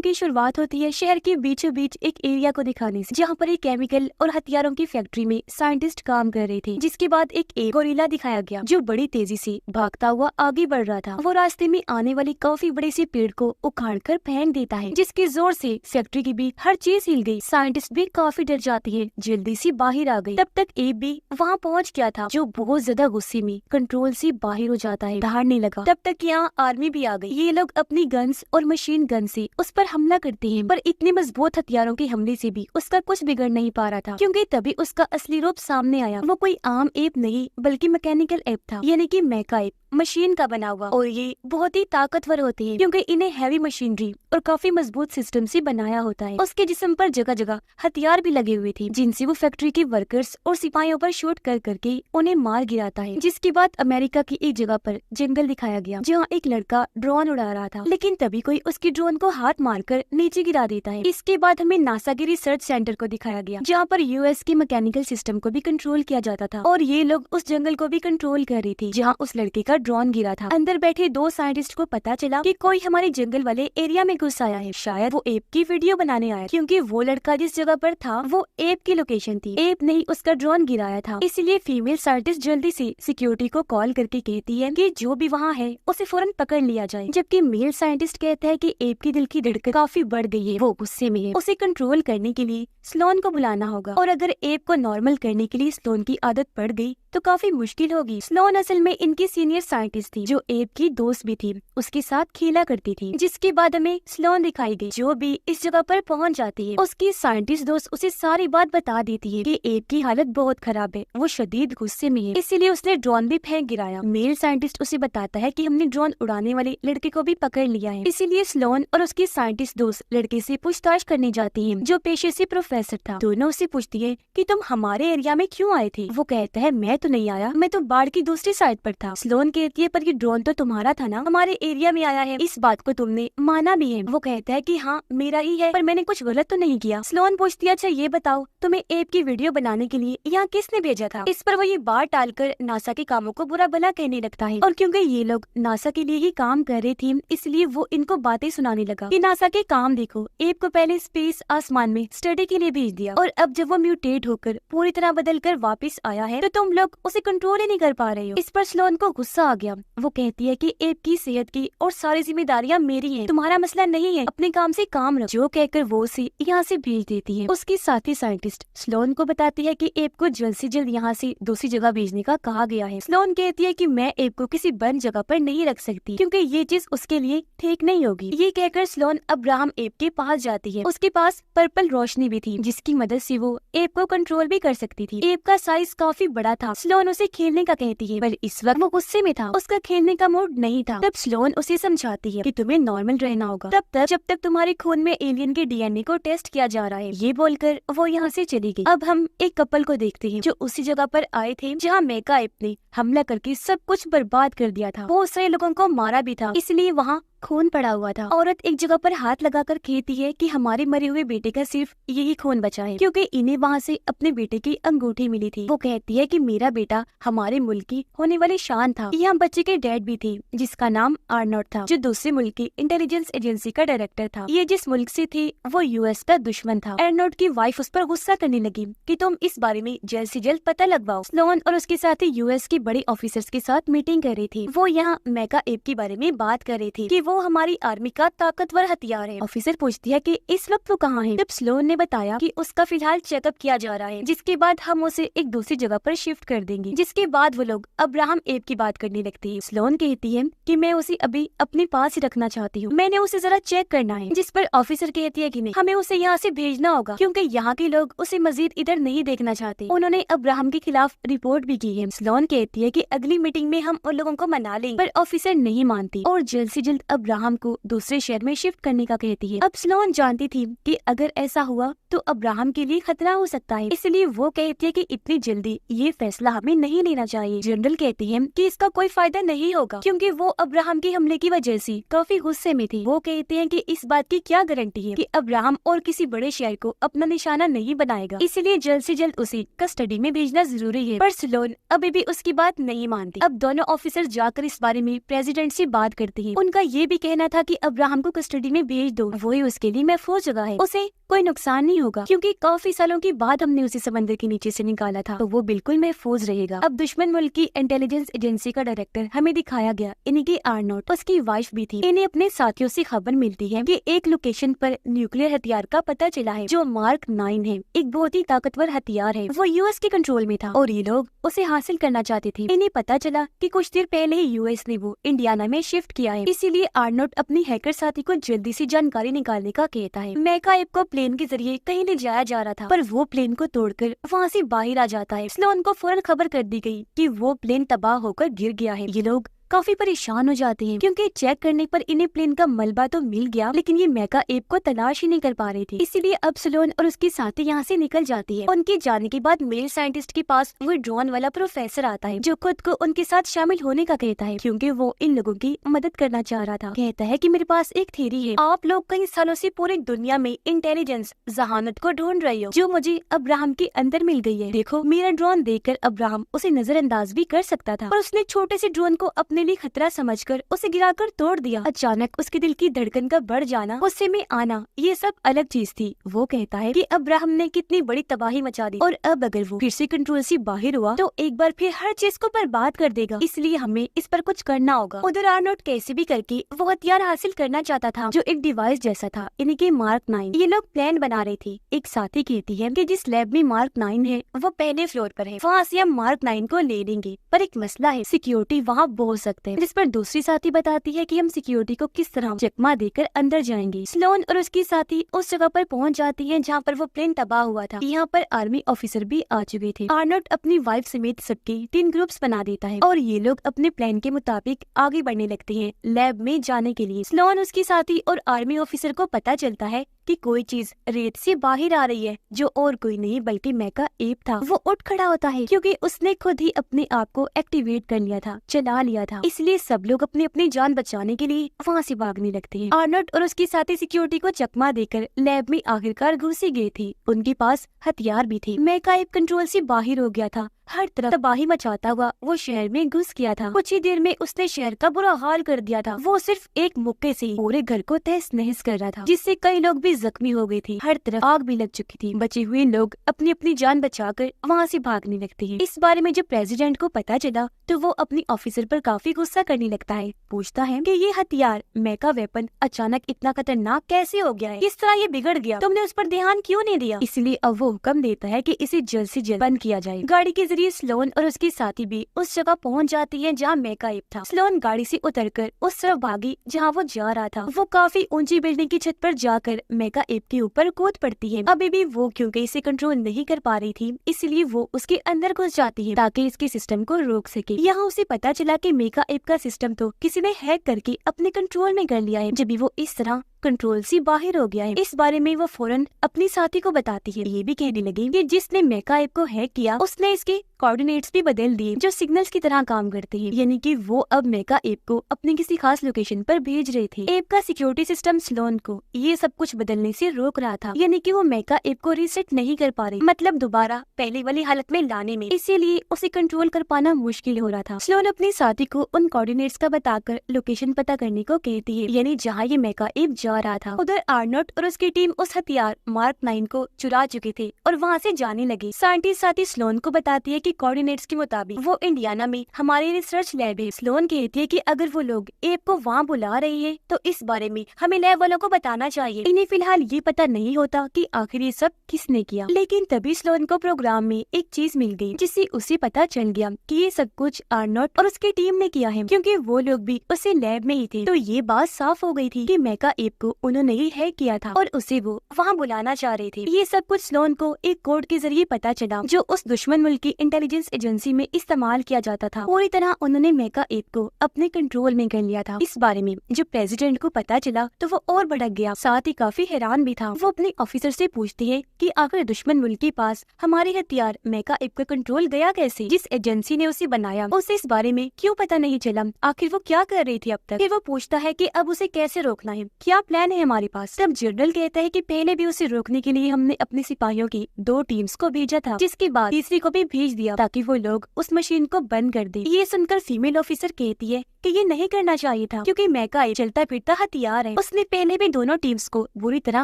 की शुरुआत होती है शहर के बीचों बीच एक एरिया को दिखाने से, जहाँ पर एक केमिकल और हथियारों की फैक्ट्री में साइंटिस्ट काम कर रहे थे। जिसके बाद एक गोरिल्ला दिखाया गया जो बड़ी तेजी से भागता हुआ आगे बढ़ रहा था। वो रास्ते में आने वाले काफी बड़े से पेड़ को उखाड़ कर फेंक देता है, जिसके जोर से फैक्ट्री की भी हर चीज हिल गई। साइंटिस्ट भी काफी डर जाती है, जल्दी से बाहर आ गई। तब तक एब भी वहाँ पहुँच गया था, जो बहुत ज्यादा गुस्से में कंट्रोल से बाहर हो जाता है, दहाड़ने लगा। तब तक यहाँ आर्मी भी आ गई। ये लोग अपनी गन्स और मशीन गन से उस पर हमला करते हैं, पर इतने मजबूत हथियारों के हमले से भी उसका कुछ बिगड़ नहीं पा रहा था, क्योंकि तभी उसका असली रूप सामने आया। वो कोई आम एप नहीं बल्कि मैकेनिकल एप था, यानी कि मेका एप, मशीन का बना हुआ। और ये बहुत ही ताकतवर होते हैं, क्योंकि इन्हें हैवी मशीनरी और काफी मजबूत सिस्टम से बनाया होता है। उसके जिस्म पर जगह जगह हथियार भी लगे हुए थे, जिनसे वो फैक्ट्री के वर्कर्स और सिपाहियों पर शूट कर करके उन्हें मार गिराता है। जिसके बाद अमेरिका की एक जगह पर जंगल दिखाया गया, जहाँ एक लड़का ड्रोन उड़ा रहा था, लेकिन तभी कोई उसकी ड्रोन को हाथ मारकर नीचे गिरा देता है। इसके बाद हमें नासा के रिसर्च सेंटर को दिखाया गया, जहाँ पर यूएस के मैकेनिकल सिस्टम को भी कंट्रोल किया जाता था, और ये लोग उस जंगल को भी कंट्रोल कर रहे थे जहाँ उस लड़के का ड्रोन गिरा था। अंदर बैठे दो साइंटिस्ट को पता चला कि कोई हमारे जंगल वाले एरिया में घुस आया है, शायद वो एप की वीडियो बनाने आया, क्योंकि वो लड़का जिस जगह पर था वो एप की लोकेशन थी। एप ने ही उसका ड्रोन गिराया था। इसलिए फीमेल साइंटिस्ट जल्दी से सिक्योरिटी को कॉल करके कहती है कि जो भी वहाँ है उसे फौरन पकड़ लिया जाए, जबकि मेल साइंटिस्ट कहता है कि एप की दिल की धड़कन काफी बढ़ गई है, वो गुस्से में है। उसे कंट्रोल करने के लिए स्लोन को बुलाना होगा, और अगर एप को नॉर्मल करने के लिए स्लोन की आदत पड़ गई तो काफी मुश्किल होगी। स्लोन असल में इनकी सीनियर साइंटिस्ट थी, जो एप की दोस्त भी थी, उसके साथ खेला करती थी। जिसके बाद हमें स्लोन दिखाई गई, जो भी इस जगह पर पहुंच जाती है। उसकी साइंटिस्ट दोस्त उसे सारी बात बता देती है कि एप की हालत बहुत खराब है, वो शदीद गुस्से में है, इसीलिए उसने ड्रोन भी फेंक गिराया। मेल साइंटिस्ट उसे बताता है कि हमने ड्रोन उड़ाने वाले लड़के को भी पकड़ लिया है। इसीलिए स्लोन और उसकी साइंटिस्ट दोस्त लड़के से पूछताछ करने जाती है, जो पेशे से प्रोफेसर था। दोनों उसे पूछती है कि तुम हमारे एरिया में क्यों आए थे। वो कहता है मैं तो नहीं आया, मैं तो बाढ़ की दूसरी साइड पर था। स्लोन कहती है पर ये ड्रोन तो तुम्हारा था ना, हमारे एरिया में आया है, इस बात को तुमने माना भी है। वो कहता है कि हाँ मेरा ही है, पर मैंने कुछ गलत तो नहीं किया। स्लोन पूछती है अच्छा ये बताओ तुम्हें एप की वीडियो बनाने के लिए यहाँ किसने भेजा था। इस पर वो ये बात टालकर नासा के कामों को बुरा भला कहने लगता है, और क्योंकि ये लोग नासा के लिए ही काम कर रहे थे, इसलिए वो इनको बातें सुनाने लगा कि नासा के काम देखो, एप को पहले स्पेस आसमान में स्टडी के लिए भेज दिया, और अब जब वो म्यूटेट होकर पूरी तरह बदल कर वापिस आया है तो तुम लोग उसे कंट्रोल ही नहीं कर पा रहे हो। इस पर स्लोन को गुस्सा आ गया। वो कहती है कि एप की सेहत की और सारी जिम्मेदारियां मेरी हैं, तुम्हारा मसला नहीं है, अपने काम से काम रखो। जो कहकर वो उसे यहाँ से भेज देती है। उसकी साथी साइंटिस्ट स्लोन को बताती है कि एप को जल्द से जल्द यहाँ से दूसरी जगह भेजने का कहा गया है। स्लोन कहती है कि मैं एप को किसी बंद जगह पर नहीं रख सकती, क्योंकि ये चीज उसके लिए ठीक नहीं होगी। ये कहकर स्लोन अब्राहम एप के पास जाती है। उसके पास पर्पल रोशनी भी थी, जिसकी मदद से वो एप को कंट्रोल भी कर सकती थी। एप का साइज काफी बड़ा था। स्लोन उसे खेलने का कहती है, पर इस वक्त वो गुस्से में था, उसका खेलने का मूड नहीं था। तब स्लोन उसे समझाती है कि तुम्हें नॉर्मल रहना होगा तब तक जब तक तुम्हारे खून में एलियन के डीएनए को टेस्ट किया जा रहा है। ये बोलकर वो यहाँ से चली गई। अब हम एक कपल को देखते हैं, जो उसी जगह पर आए थे जहाँ मेका एप ने हमला करके सब कुछ बर्बाद कर दिया था। बहुत सारे लोगों को मारा भी था, इसलिए वहाँ खून पड़ा हुआ था। औरत एक जगह पर हाथ लगाकर कहती है कि हमारे मरे हुए बेटे का सिर्फ यही खून बचा है, क्योंकि इन्हें वहाँ से अपने बेटे की अंगूठी मिली थी। वो कहती है कि मेरा बेटा हमारे मुल्क की होने वाली शान था। यहाँ बच्चे के डैड भी थे, जिसका नाम आर्नोल्ड था, जो दूसरे मुल्क की इंटेलिजेंस एजेंसी का डायरेक्टर था। ये जिस मुल्क से थे वो यूएस का दुश्मन था। आर्नोल्ड की वाइफ उस पर गुस्सा करने लगी कि तुम इस बारे में जल्द से जल्द पता लगवाओ। स्लोन और उसके साथी यूएस के बड़े ऑफिसर्स के साथ मीटिंग कर रहे थे। वो यहाँ मेका एप के बारे में बात कर रहे थे कि वो हमारी आर्मी का ताकतवर हथियार है। ऑफिसर पूछती है कि इस वक्त वो कहाँ है। तब स्लोन ने बताया कि उसका फिलहाल चेकअप किया जा रहा है, जिसके बाद हम उसे एक दूसरी जगह पर शिफ्ट कर देंगे। जिसके बाद वो लोग अब्राहम एप की बात करने लगती है। स्लोन कहती है कि मैं उसे अभी अपने पास ही रखना चाहती हूँ, मैंने उसे जरा चेक करना है। जिस पर ऑफिसर कहती है कि नहीं, हमें उसे यहाँ से भेजना होगा, क्योंकि यहाँ के लोग उसे मजीद इधर नहीं देखना चाहते। उन्होंने अब्राहम के खिलाफ रिपोर्ट भी की है। स्लोन कहती है कि अगली मीटिंग में हम उन लोगों को मना लें, पर ऑफिसर नहीं मानती और जल्द से जल्द अब्राहम को दूसरे शहर में शिफ्ट करने का कहती है। अब स्लोन जानती थी कि अगर ऐसा हुआ तो अब्राहम के लिए खतरा हो सकता है, इसलिए वो कहती है कि इतनी जल्दी ये फैसला हमें नहीं लेना चाहिए। जनरल कहती है कि इसका कोई फायदा नहीं होगा, क्योंकि वो अब्राहम के हमले की वजह से काफी गुस्से में थी। वो कहते हैं कि इस बात की क्या गारंटी है कि अब्राहम और किसी बड़े शहर को अपना निशाना नहीं बनाएगा, इसलिए जल्द से जल्द उसे कस्टडी में भेजना जरूरी है। पर स्लोन अभी भी उसकी बात नहीं मानती। अब दोनों ऑफिसर जाकर इस बारे में प्रेसिडेंट से बात करते हैं। उनका ये ये भी कहना था कि अब्राहम को कस्टडी में भेज दो, वही उसके लिए महफूज जगह है, उसे कोई नुकसान नहीं होगा क्योंकि काफी सालों के बाद हमने उसे समंदर के नीचे से निकाला था, तो वो बिल्कुल महफूज रहेगा। अब दुश्मन मुल्क की इंटेलिजेंस एजेंसी का डायरेक्टर हमें दिखाया गया, इन्हीं की आर्नोट, उसकी वाइफ भी थी। इन्हें अपने साथियों से खबर मिलती है कि एक लोकेशन पर न्यूक्लियर हथियार का पता चला है जो मार्क 9 है, एक बहुत ही ताकतवर हथियार है। वो यूएस के कंट्रोल में था और ये लोग उसे हासिल करना चाहते थे। इन्हें पता चला कि कुछ देर पहले ही यूएस ने वो इंडियाना में शिफ्ट किया है, इसीलिए आर्नोट अपनी हैकर साथी को जल्दी से जानकारी निकालने का कहता है। मेका एप को प्लेन के जरिए कहीं ले जाया जा रहा था, पर वो प्लेन को तोड़कर वहाँ से बाहर आ जाता है। स्लोन को फौरन खबर कर दी गई कि वो प्लेन तबाह होकर गिर गया है। ये लोग काफी परेशान हो जाते हैं क्योंकि चेक करने पर इन्हें प्लेन का मलबा तो मिल गया, लेकिन ये मेका एप को तलाश ही नहीं कर पा रहे थे। इसीलिए अब स्लोन और उसकी साथी यहाँ से निकल जाती है। उनके जाने के बाद मेल साइंटिस्ट के पास वो ड्रोन वाला प्रोफेसर आता है जो खुद को उनके साथ शामिल होने का कहता है क्योंकि वो इन लोगों की मदद करना चाह रहा था। कहता है कि मेरे पास एक थ्योरी है, आप लोग कई सालों से पूरी दुनिया में इंटेलिजेंस जहानत को ढूंढ रहे हो जो मुझे अब्राहम के अंदर मिल गई है। देखो, मेरा ड्रोन देखकर अब्राहम उसे नजरअंदाज भी कर सकता था, पर उसने छोटे से ड्रोन को अपने लिए खतरा समझकर उसे गिराकर तोड़ दिया। अचानक उसके दिल की धड़कन का बढ़ जाना, गुस्से में आना, ये सब अलग चीज थी। वो कहता है कि अब्राहम ने कितनी बड़ी तबाही मचा दी और अब अगर वो फिर से कंट्रोल से बाहर हुआ तो एक बार फिर हर चीज को बर्बाद कर देगा, इसलिए हमें इस पर कुछ करना होगा। उधर आर्नोट कैसे भी करके वो हथियार हासिल करना चाहता था जो एक डिवाइस जैसा था, इन्हीं के मार्क 9। ये लोग प्लान बना रहे थे। एक साथी कहती है कि जिस लैब में मार्क 9 है वो पहले फ्लोर पर है, वहाँ से हम मार्क 9 को ले लेंगे, पर एक मसला है, सिक्योरिटी वहाँ बहुत सख्त है। जिस पर दूसरी साथी बताती है कि हम सिक्योरिटी को किस तरह चकमा देकर अंदर जाएंगे। स्लोन और उसकी साथी उस जगह पर पहुंच जाती हैं जहां पर वो प्लेन तबाह हुआ था। यहाँ पर आर्मी ऑफिसर भी आ चुके थे। आर्नोट अपनी वाइफ समेत सबके 3 ग्रुप्स बना देता है और ये लोग अपने प्लान के मुताबिक आगे बढ़ने लगते हैं लैब में जाने के लिए। स्लोन, उसकी साथी और आर्मी ऑफिसर को पता चलता है कि कोई चीज रेत से बाहर आ रही है जो और कोई नहीं बल्कि मेका एप था। वो उठ खड़ा होता है क्योंकि उसने खुद ही अपने आप को एक्टिवेट कर लिया था, चला लिया था। इसलिए सब लोग अपनी अपनी जान बचाने के लिए वहाँ से भागने लगते हैं। आर्नोट और उसकी साथी सिक्योरिटी को चकमा देकर लैब में आखिरकार घुस ही गए थे। उनके पास हथियार भी थे। मेका एप कंट्रोल से बाहर हो गया था। हर तरफ तबाही मचाता हुआ वो शहर में घुस गया था। कुछ ही देर में उसने शहर का बुरा हाल कर दिया था। वो सिर्फ एक मुक्के से पूरे घर को तहस नहस कर रहा था, जिससे कई लोग भी जख्मी हो गए थे। हर तरफ आग भी लग चुकी थी। बचे हुए लोग अपनी अपनी जान बचाकर वहाँ से भागने लगते हैं। इस बारे में जब प्रेसिडेंट को पता चला तो वो अपनी ऑफिसर पर काफी गुस्सा करने लगता है। पूछता है कि ये हथियार मेका वेपन अचानक इतना खतरनाक कैसे हो गया है, किस तरह ये बिगड़ गया, तुमने उस पर ध्यान क्यों नहीं दिया। इसलिए अब वो हुक्म देता है कि इसे जल्द से जल्द बंद किया जाए। गाड़ी के जरिए स्लोन और उसकी साथी भी उस जगह पहुंच जाती है जहां मेका एप था। स्लोन गाड़ी से उतरकर उस तरफ भागी जहां वो जा रहा था। वो काफी ऊंची बिल्डिंग की छत पर जाकर मेका एप के ऊपर कूद पड़ती है। अभी भी वो क्योंकि इसे कंट्रोल नहीं कर पा रही थी, इसलिए वो उसके अंदर घुस जाती है ताकि इसके सिस्टम को रोक सके। यहाँ उसे पता चला कि मेका एप का सिस्टम तो किसी ने हैक करके अपने कंट्रोल में कर लिया है, जब भी वो इस तरह कंट्रोल से बाहर हो गया है। इस बारे में वो फौरन अपनी साथी को बताती है। ये भी कहने लगी कि जिसने मेका एप को हैक किया उसने इसके कोऑर्डिनेट्स भी बदल दिए जो सिग्नल्स की तरह काम करते हैं, यानी कि वो अब मेका एप को अपनी किसी खास लोकेशन पर भेज रहे थे। एप का सिक्योरिटी सिस्टम स्लोन को ये सब कुछ बदलने से रोक रहा था, यानी कि वो मेका एप को रीसेट नहीं कर पा रही, मतलब दोबारा पहले वाली हालत में लाने में, इसीलिए उसे कंट्रोल कर पाना मुश्किल हो रहा था। स्लोन अपनी साथी को उन कोऑर्डिनेट्स का बताकर लोकेशन पता करने को कहती है, यानी जहाँ ये मेका एप जा रहा था। उधर आर्नोट और उसकी टीम उस हथियार मार्क 9 को चुरा चुके थे और वहाँ से जाने लगे। साइंटिस्ट साथी स्लोन को बताती है कि कोऑर्डिनेट्स के मुताबिक वो इंडियाना में हमारी रिसर्च लैब है। स्लोन कहती है कि अगर वो लोग एप को वहाँ बुला रही है तो इस बारे में हमें लैब वालों को बताना चाहिए। इन्हें फिलहाल ये पता नहीं होता कि आखिर ये सब किसने किया, लेकिन तभी स्लोन को प्रोग्राम में एक चीज मिल गई जिससे उसे पता चल गया कि ये सब कुछ आर्नोट और उसकी टीम ने किया है, क्योंकि वो लोग भी उसी लैब में ही थे। तो ये बात साफ हो गई थी कि मेका एप को उन्होंने ही हैक किया था और उसे वो वहाँ बुलाना चाह रहे थे। ये सब कुछ स्लोन को एक कोड के जरिए पता चला जो उस दुश्मन मुल्क की इंटेलिजेंस एजेंसी में इस्तेमाल किया जाता था। पूरी तरह उन्होंने मेका एप को अपने कंट्रोल में कर लिया था। इस बारे में जब प्रेसिडेंट को पता चला तो वो और भड़क गया, साथ ही काफी हैरान भी था। वो अपने ऑफिसर से पूछती है कि आखिर दुश्मन मुल्क के पास हमारे हथियार मेका एप का कंट्रोल गया कैसे, जिस एजेंसी ने उसे बनाया उसे इस बारे में क्यों पता नहीं चला, आखिर वो क्या कर रही थी अब तक। फिर वो पूछता है कि अब उसे कैसे रोकना है, क्या प्लान है हमारे पास। तब जनरल कहता है कि पहले भी उसे रोकने के लिए हमने अपने सिपाहियों की 2 टीम्स को भेजा था, जिसके बाद तीसरी को भी भेज दिया ताकि वो लोग उस मशीन को बंद कर दे। ये सुनकर फीमेल ऑफिसर कहती है कि ये नहीं करना चाहिए था, क्योंकि मेका एप चलता फिरता हथियार है। उसने पहले भी दोनों टीम्स को बुरी तरह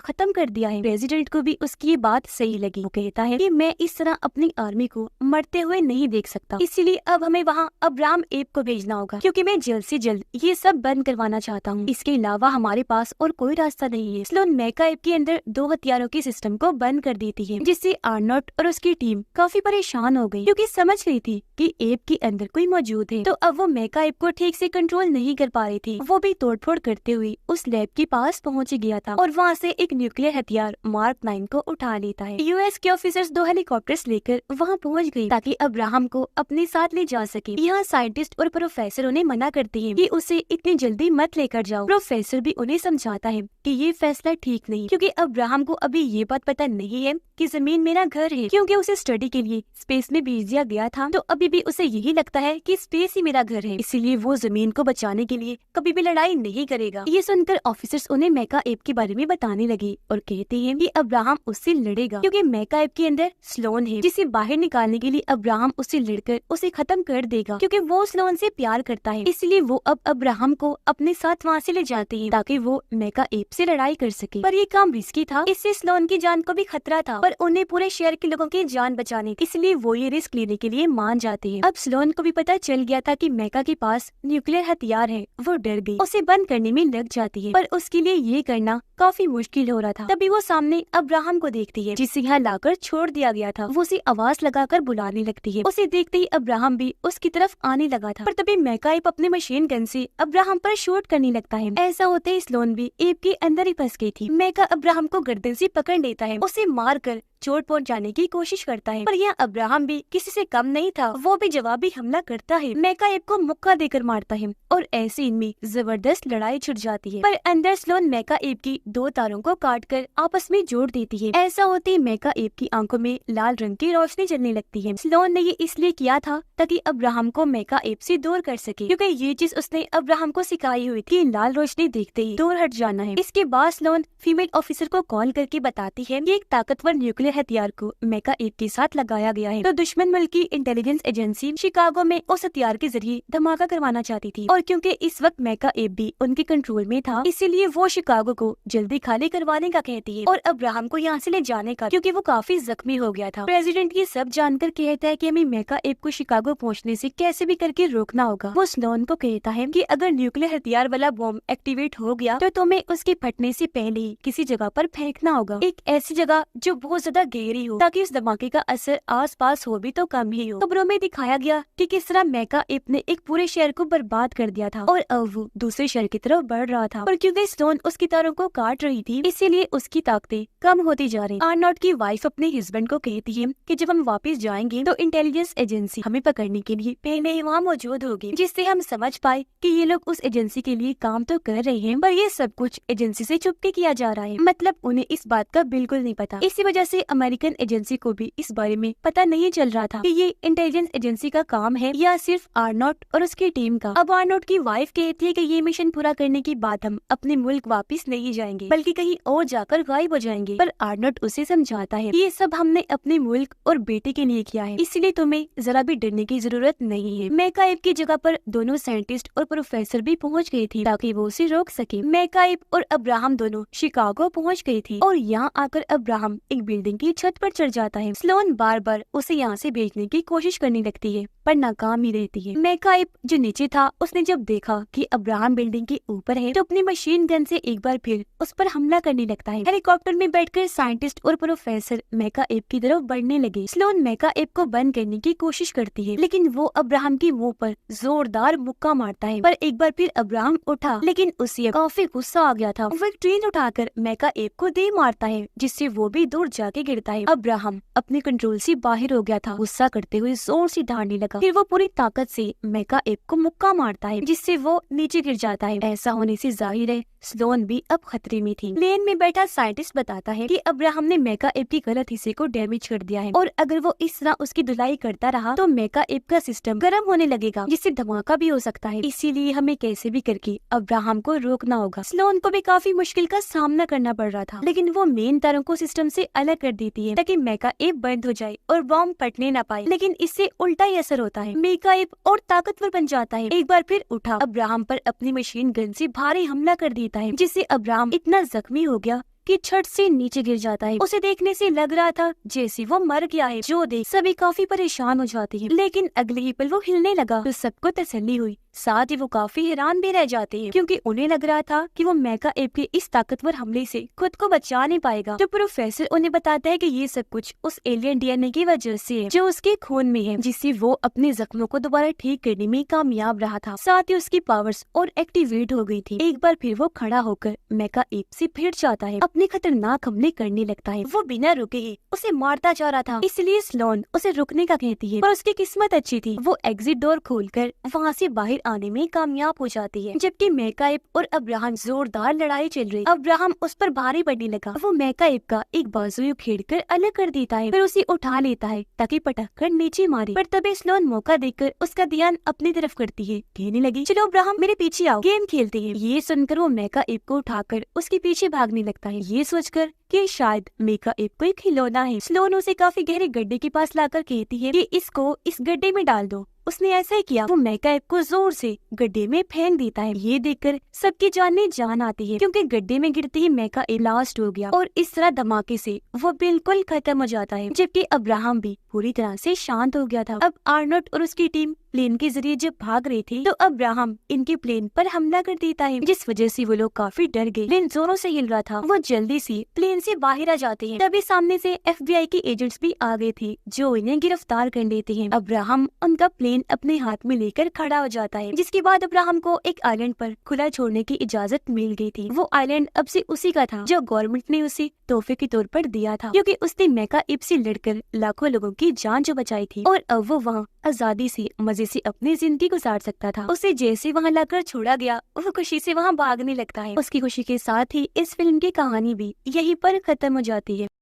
खत्म कर दिया है। प्रेसिडेंट को भी उसकी ये बात सही लगी। वो कहता है कि मैं इस तरह अपनी आर्मी को मरते हुए नहीं देख सकता, इसीलिए अब हमें वहाँ अब्राहम एप को भेजना होगा, क्योंकि मैं जल्द से जल्द ये सब बंद करवाना चाहता हूँ। इसके अलावा हमारे पास और कोई रास्ता नहीं है। स्लोन मेका एप के अंदर 2 हथियारों के सिस्टम को बंद कर देती है, जिससे आर्नोट और उसकी टीम काफी परेशान हो गई, क्योंकि समझ रही थी कि एप के अंदर कोई मौजूद है। तो अब वो मेका एप को ठीक से कंट्रोल नहीं कर पा रही थी। वो भी तोड़फोड़ करते हुए उस लैब के पास पहुंच गया था और वहाँ से एक न्यूक्लियर हथियार मार्क 9 को उठा लेता है। यूएस के ऑफिसर्स 2 हेलीकॉप्टर्स लेकर वहाँ पहुँच गए ताकि अब्राहम को अपने साथ ले जा सके। यहाँ साइंटिस्ट और प्रोफेसर उन्हें मना करते हैं कि उसे इतनी जल्दी मत लेकर जाओ। प्रोफेसर भी उन्हें समझाता है कि ये फैसला ठीक नहीं, क्योंकि अब्राहम को अभी ये बात पता नहीं है कि जमीन मेरा घर है, क्योंकि उसे स्टडी के लिए स्पेस में भेज दिया गया था। तो अभी भी उसे यही लगता है कि स्पेस ही मेरा घर है, इसीलिए वो जमीन को बचाने के लिए कभी भी लड़ाई नहीं करेगा। ये सुनकर ऑफिसर्स उन्हें मेका एप के बारे में बताने लगे और कहते हैं कि अब्राहम उससे लड़ेगा, क्योंकि मेका एप के अंदर स्लोन है, जिसे बाहर निकालने के लिए अब्राहम उससे लड़कर उसे खत्म कर देगा, क्योंकि वो स्लोन से प्यार करता है। इसलिए वो अब अब्राहम को अपने साथ वहाँ से ले जाते हैं ताकि वो मेका एप से लड़ाई कर सके। पर ये काम रिस्की था, इससे स्लोन की जान को भी खतरा था, पर उन्हें पूरे शहर के लोगों की जान बचानी थी, इसलिए वो ये रिस्क लेने के लिए मान जाते हैं। अब स्लोन को भी पता चल गया था कि मेका के पास न्यूक्लियर हथियार है। वो डर गई, उसे बंद करने में लग जाती है, पर उसके लिए ये करना काफी मुश्किल हो रहा था। तभी वो सामने अब्राहम को देखती है, जिसे यहाँ लाकर छोड़ दिया गया था। वो उसे आवाज लगाकर बुलाने लगती है। उसे देखते ही अब्राहम भी उसकी तरफ आने लगा था, पर तभी मेका एप अपने मशीन गन से अब्राहम पर शूट करने लगता है। ऐसा होते ही स्लोन भी एप के अंदर ही फंस गई थी। मेका अब्राहम को गर्दन से पकड़ लेता है, उसे मार कर चोट पहुंचाने की कोशिश करता है, पर यह अब्राहम भी किसी से कम नहीं था। वो भी जवाबी हमला करता है, मेका एप को मुक्का देकर मारता है और ऐसे इनमें जबरदस्त लड़ाई छिड़ जाती है। पर अंदर स्लोन मेका एप की 2 तारों को काटकर आपस में जोड़ देती है। ऐसा होते ही मेका एप की आंखों में लाल रंग की रोशनी जलने लगती है। स्लोन ने ये इसलिए किया था ताकि अब्राहम को मेका एप से दूर कर सके, क्योंकि ये चीज उसने अब्राहम को सिखाई हुई थी, लाल रोशनी देखते ही दूर हट जाना है। इसके बाद स्लोन फीमेल ऑफिसर को कॉल करके बताती है कि एक ताकतवर न्यूक्लियर हथियार को मेका एप के साथ लगाया गया है। तो दुश्मन मुल्क की इंटेलिजेंस एजेंसी शिकागो में उस हथियार के जरिए धमाका करवाना चाहती थी, और क्योंकि इस वक्त मेका एप भी उनके कंट्रोल में था, इसीलिए वो शिकागो को जल्दी खाली करवाने का कहती है और अब्राहम को यहाँ से ले जाने का, क्योंकि वो काफी जख्मी हो गया था। प्रेसिडेंट ये सब जानकर कहता है कि हमें मेका एप को शिकागो पहुँचने से कैसे भी करके रोकना होगा। वो स्लोन को कहता है कि अगर न्यूक्लियर हथियार वाला बॉम्ब एक्टिवेट हो गया तो तुम्हें उसके फटने से पहले ही किसी जगह पर फेंकना होगा, एक ऐसी जगह जो बहुत ज्यादा गहरी हो, ताकि उस धमाके का असर आसपास हो भी तो कम ही हो। खबरों में दिखाया गया कि किस तरह मेका एप ने एक पूरे शहर को बर्बाद कर दिया था और अब वो दूसरे शहर की तरफ बढ़ रहा था, और क्योंकि स्टोन उसकी तारों को काट रही थी, इसीलिए उसकी ताकतें कम होती जा रही। आर्नोट की वाइफ अपने हस्बैंड को कहती है कि जब हम वापस जाएंगे तो इंटेलिजेंस एजेंसी हमें पकड़ने के लिए पहले ही वहाँ मौजूद होगी, जिससे हम समझ पाए कि ये लोग उस एजेंसी के लिए काम तो कर रहे हैं, पर ये सब कुछ एजेंसी से छुपके किया जा रहा है। मतलब उन्हें इस बात का बिल्कुल नहीं पता। इसी वजह से अमेरिकन एजेंसी को भी इस बारे में पता नहीं चल रहा था कि ये इंटेलिजेंस एजेंसी का काम है या सिर्फ आर्नोट और उसकी टीम का। अब आर्नोट की वाइफ कहती है कि ये मिशन पूरा करने के बाद हम अपने मुल्क वापस नहीं जाएंगे, बल्कि कहीं और जाकर गायब हो जाएंगे। पर आर्नोट उसे समझाता है ये सब हमने अपने मुल्क और बेटे के लिए किया है, इसलिए तुम्हें जरा भी डरने की जरूरत नहीं है। मेका एप की जगह पर दोनों साइंटिस्ट और प्रोफेसर भी पहुंच गए थे ताकि वो उसे रोक सके। मेका एप और अब्राहम दोनों शिकागो पहुंच गए थे और यहाँ आकर अब्राहम एक बिल्डिंग की छत पर चढ़ जाता है। स्लोन बार बार उसे यहाँ से भेजने की कोशिश करने लगती है, पर नाकाम ही रहती है। मेका एप जो नीचे था, उसने जब देखा कि अब्राहम बिल्डिंग के ऊपर है तो अपनी मशीन गन से एक बार फिर उस पर हमला करने लगता है। हेलीकॉप्टर में बैठकर साइंटिस्ट और प्रोफेसर मेका एप की तरफ बढ़ने लगे। स्लोन मेका एप को बंद करने की कोशिश करती है, लेकिन वो अब्राहम की मुंह पर जोरदार मुक्का मारता है। पर एक बार फिर अब्राहम उठा, लेकिन उसे काफी गुस्सा आ गया था। वो एक ट्रेन उठाकर मेका एप को दे मारता है, जिससे वो भी दूर जाके गिरता है। अब्राहम अपने कंट्रोल से बाहर हो गया था, गुस्सा करते हुए जोर से दहाड़ने लगा। फिर वो पूरी ताकत से मेका एप को मुक्का मारता है, जिससे वो नीचे गिर जाता है। ऐसा होने से जाहिर है स्लोन भी अब खतरे में थी। प्लेन में बैठा साइंटिस्ट बताता है कि अब्राहम ने मेका एप की गलत हिस्से को डैमेज कर दिया है, और अगर वो इस तरह उसकी धुलाई करता रहा तो मेका एप का सिस्टम गर्म होने लगेगा, जिससे धमाका भी हो सकता है। इसीलिए हमें कैसे भी करके अब्राहम को रोकना होगा। स्लोन को भी काफी मुश्किल का सामना करना पड़ रहा था, लेकिन वो मेन तारों को सिस्टम से अलग कर देती है ताकि मेका एप बंद हो जाए और बॉम्ब फटने न पाए, लेकिन इससे उल्टा ही असर बेहतर होता है। मेका एप और ताकतवर बन जाता है। एक बार फिर उठा अब्राहम पर अपनी मशीन गन से भारी हमला कर देता है, जिससे अब्राहम इतना जख्मी हो गया कि छत से नीचे गिर जाता है। उसे देखने से लग रहा था जैसे वो मर गया है, जो देख सभी काफी परेशान हो जाते हैं। लेकिन अगले ही पल वो हिलने लगा तो सबको तसल्ली हुई। साथ ही वो काफी हैरान भी रह जाते हैं, क्योंकि उन्हें लग रहा था कि वो मेका एप के इस ताकतवर हमले से खुद को बचा नहीं पाएगा। तो प्रोफेसर उन्हें बताता है कि ये सब कुछ उस एलियन डीएनए की वजह से है, जो उसके खून में है, जिससे वो अपने जख्मों को दोबारा ठीक करने में कामयाब रहा था। साथ ही उसकी पावर्स और एक्टिवेट हो गई थी। एक बार फिर वो खड़ा होकर मेका एप से भिड़ जाता है, अपने खतरनाक हमले करने लगता है। वो बिना रुके ही उसे मारता जा रहा था, इसलिए स्लोन उसे रुकने का कहती है, पर उसकी किस्मत अच्छी थी। वो एग्जिट डोर खोलकर वहाँ से बाहर आने में कामयाब हो जाती है। जबकि मेका एप और अब्राहम जोरदार लड़ाई चल रही। अब्राहम उस पर भारी पड़ने लगा। वो मेका एप का एक बाजू उखेड़कर अलग कर देता है, फिर उसे उठा लेता है ताकि पटक कर नीचे मारे। पर तभी स्लोन मौका देकर उसका ध्यान अपनी तरफ करती है, कहने लगी, चलो अब्राहम मेरे पीछे आओ, गेम खेलते हैं। ये सुनकर वो मेका एप को उठाकर उसके पीछे भागने लगता है, ये सोचकर कि शायद मेका एप कोई खिलौना है। स्लोन उसे काफी गहरे गड्ढे के पास लाकर कहती है कि इसको इस गड्ढे में डाल दो। उसने ऐसा ही किया। वो मेका एप को जोर से गड्ढे में फेंक देता है। ये देखकर सबकी जान में जान आती है, क्योंकि गड्ढे में गिरते ही मेका एप ब्लास्ट हो गया और इस तरह धमाके से वो बिल्कुल खत्म हो जाता है। जबकि अब्राहम भी पूरी तरह से शांत हो गया था। अब आर्नोल्ड और उसकी टीम प्लेन के जरिए जब भाग रही थी, तो अब्राहम इनके प्लेन पर हमला कर देता है, जिस वजह से वो लोग काफी डर गए। प्लेन जोरों से हिल रहा था। वो जल्दी से प्लेन से बाहर आ जाते हैं। तभी सामने से FBI के एजेंट्स भी आ गए थे, जो इन्हें गिरफ्तार कर लेते हैं। अब्राहम उनका प्लेन अपने हाथ में लेकर खड़ा हो जाता है, जिसके बाद अब्राहम को एक आइलैंड पर खुला छोड़ने की इजाजत मिल गई थी। वो आइलैंड अब से उसी का था, जो गवर्नमेंट ने उसे तोहफे के तौर पर दिया था, क्योंकि उसने मेका एप से लड़कर लाखों लोगों की जान जो बचाई थी। और अब वो वहाँ आजादी से मजे से अपनी जिंदगी गुजार सकता था। उसे जैसे वहाँ लाकर छोड़ा गया, वो खुशी से वहाँ भागने लगता है। उसकी खुशी के साथ ही इस फिल्म की कहानी भी यहीं पर खत्म हो जाती है।